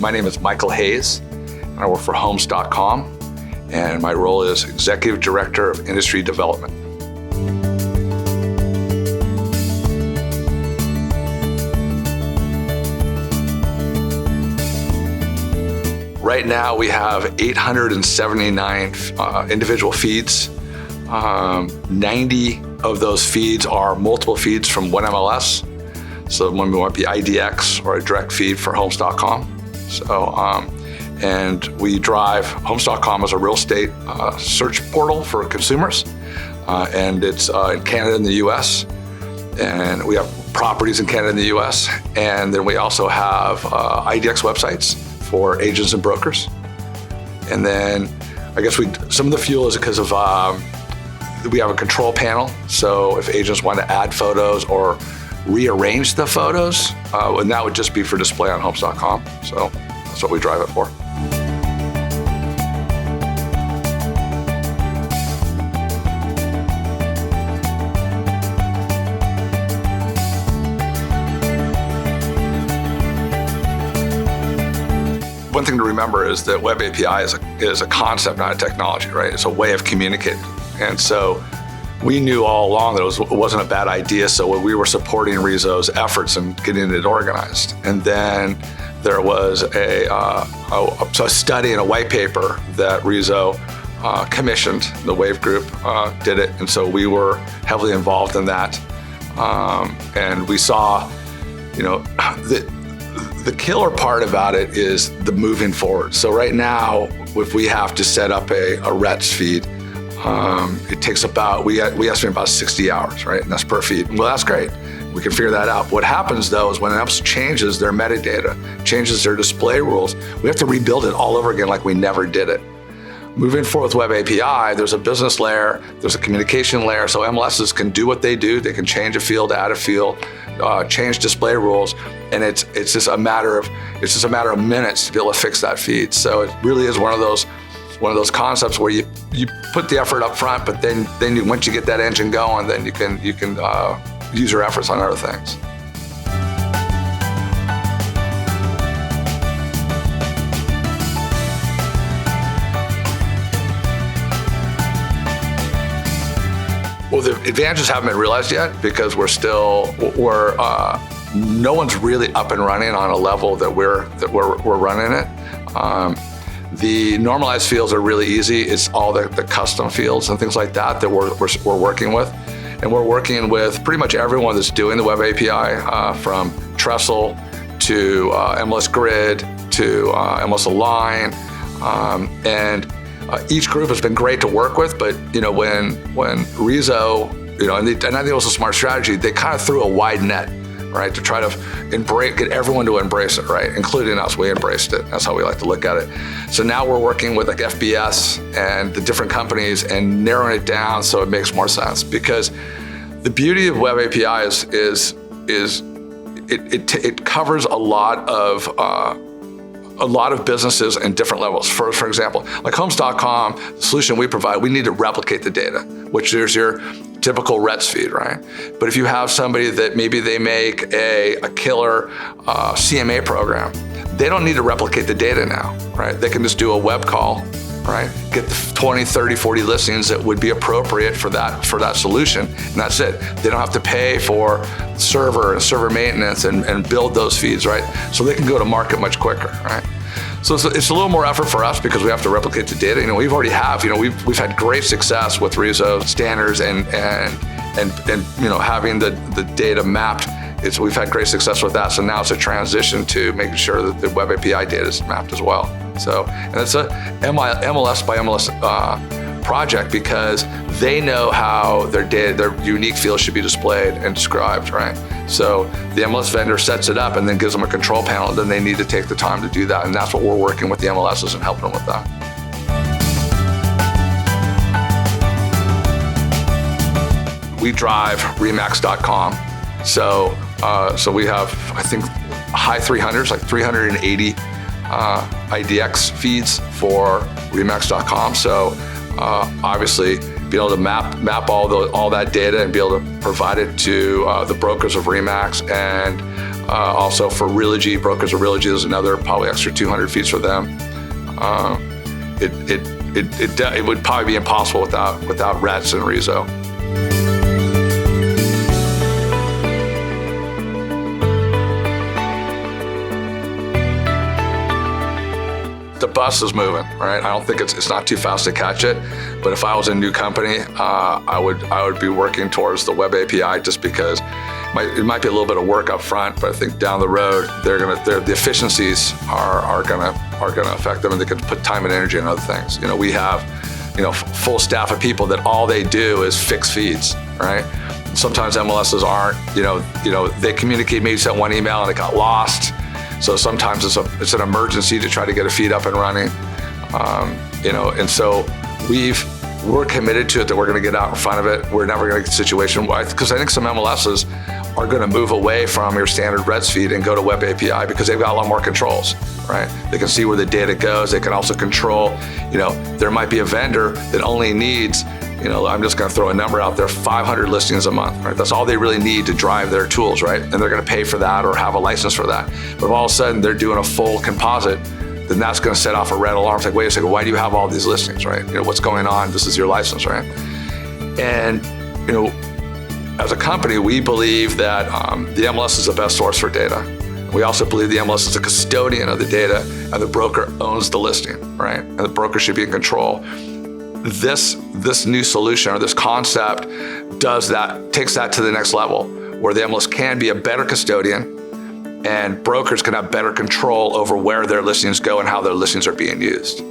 My name is Michael Hayes, and I work for Homes.com, and my role is Executive Director of Industry Development. Right now we have 879 individual feeds. 90 of those feeds are multiple feeds from one MLS. So one might be IDX or a direct feed for Homes.com. And we drive Homes.com as a real estate search portal for consumers. And it's in Canada and the US. And we have properties in Canada and the US. And then we also have IDX websites for agents and brokers. And then I guess some of the fuel is because of we have a control panel. So if agents want to add photos or rearrange the photos, and that would just be for display on Homes.com. So that's what we drive it for. One thing to remember is that Web API is a concept, not a technology, right? It's a way of communicating. And so we knew all along that it wasn't a bad idea, so we were supporting RESO's efforts in getting it organized. And then there was a study and a white paper that RESO commissioned. The Wave Group did it, and so we were heavily involved in that. And we saw, the killer part about it is the moving forward. So right now, if we have to set up a RETS feed, it takes we estimate about 60 hours, right? And that's per feed. Well, that's great. We can figure that out. What happens though is when an app changes their metadata, changes their display rules, we have to rebuild it all over again like we never did it. Moving forward with Web API, there's a business layer, there's a communication layer, so MLSs can do what they do. They can change a field, add a field, change display rules, and it's just a matter of minutes to be able to fix that feed. So it really is one of those concepts where you put the effort up front, but then once you get that engine going, then you can use your efforts on other things. Well, the advantages haven't been realized yet because no one's really up and running on a level that we're running it. The normalized fields are really easy. It's all the custom fields and things like that we're working with. And we're working with pretty much everyone that's doing the Web API, from Trestle to MLS Grid to MLS Align. And each group has been great to work with, but when RESO, and I think it was a smart strategy, they kind of threw a wide net, right, to try to get everyone to embrace it, right, including us. We embraced it. That's how we like to look at it. So now we're working with like FBS and the different companies and narrowing it down so it makes more sense. Because the beauty of Web API is it covers a lot of businesses in different levels. For example, like Homes.com, the solution we provide, we need to replicate the data, which there's your typical RETS feed, right? But if you have somebody that maybe they make a killer CMA program, they don't need to replicate the data now, right? They can just do a web call, right? Get the 20, 30, 40 listings that would be appropriate for that solution, and that's it. They don't have to pay for server and server maintenance and build those feeds, right? So they can go to market much quicker, right? So it's a little more effort for us because we have to replicate the data. We've already we've had great success with RESO standards and having the data mapped. We've had great success with that. So now it's a transition to making sure that the Web API data is mapped as well. So, and it's a MLS by MLS project because they know how their data, their unique fields should be displayed and described, right? So the MLS vendor sets it up and then gives them a control panel, and then they need to take the time to do that. And that's what we're working with the MLSs and helping them with that. We drive Remax.com. So we have, I think, high 300s, like 380 IDX feeds for Remax.com. So obviously, be able to map all that data and be able to provide it to the brokers of Remax and Also for Realogy, brokers of Realogy, there's another probably extra 200 fees for them. It would probably be impossible without RETS and RESO. The bus is moving, right? I don't think it's not too fast to catch it, but if I was a new company, I would be working towards the web API, just because it might be a little bit of work up front, but I think down the road the efficiencies are gonna affect them, and they can put time and energy on other things. We have full staff of people that all they do is fix feeds, right? Sometimes MLSs aren't, they communicate, maybe sent one email and it got lost. So sometimes it's an emergency to try to get a feed up and running, and so we're committed to it, that we're going to get out in front of it. We're never going to get a situation, because I think some MLSs are going to move away from your standard RETS feed and go to web API, because they've got a lot more controls, right? They can see where the data goes. They can also control, there might be a vendor that only needs, I'm just going to throw a number out there, 500 listings a month, right? That's all they really need to drive their tools, right? And they're going to pay for that or have a license for that. But if all of a sudden they're doing a full composite, then that's going to set off a red alarm. It's like, wait a second, why do you have all these listings, right? What's going on? This is your license, right? And, as a company, we believe that the MLS is the best source for data. We also believe the MLS is a custodian of the data, and the broker owns the listing, right? And the broker should be in control. This new solution, or this concept, takes that to the next level, where the MLS can be a better custodian, and brokers can have better control over where their listings go and how their listings are being used.